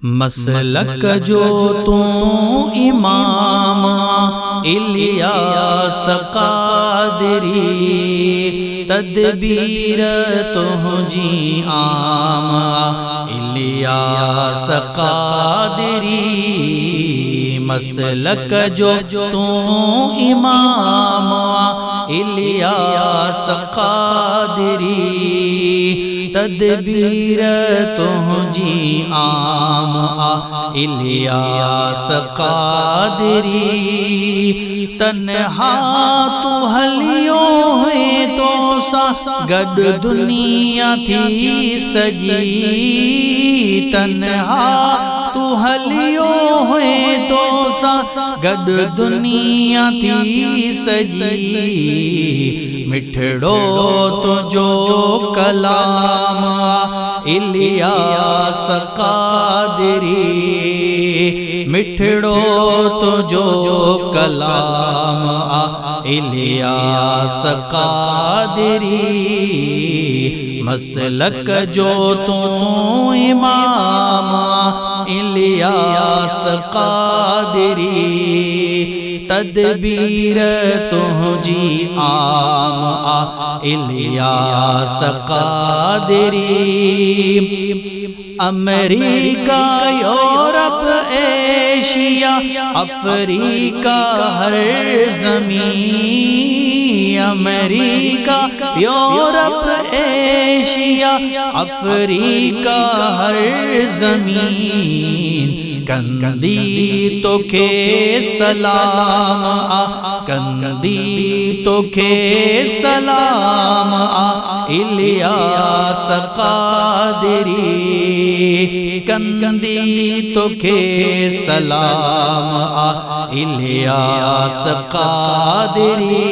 मसलक जो तू इमाम इलियास क़ादरी, तदबीर तुझी आम इलियास क़ादरी। मसलक जो तू इमाम इलियास क़ादरी, तदबीर तुझी आम इलियास क़ादरी। तन्हा तू हलियो है तो सा गड दुनिया थी सजी। तन्हा तू हलियो है तो सा गड दुनिया थी सजी। मिठड़ो तुझो कलाम इलियास क़ादरी, मिठड़ो तुझो कलाम इलियास क़ादरी। मसलक जो तू इमाम इलियास क़ादरी, तदबीर तुझी आम Ilyas Qadri. America Europe Asia Africa हर ज़मीं। अमेरिका यूरोप एशिया अफ्रीका हर ज़मीन। कंदी तोखे सलाम कंदी तोखे सलाम इलियास क़ादरी। कंदी तोखे सलाम इलियास क़ादरी।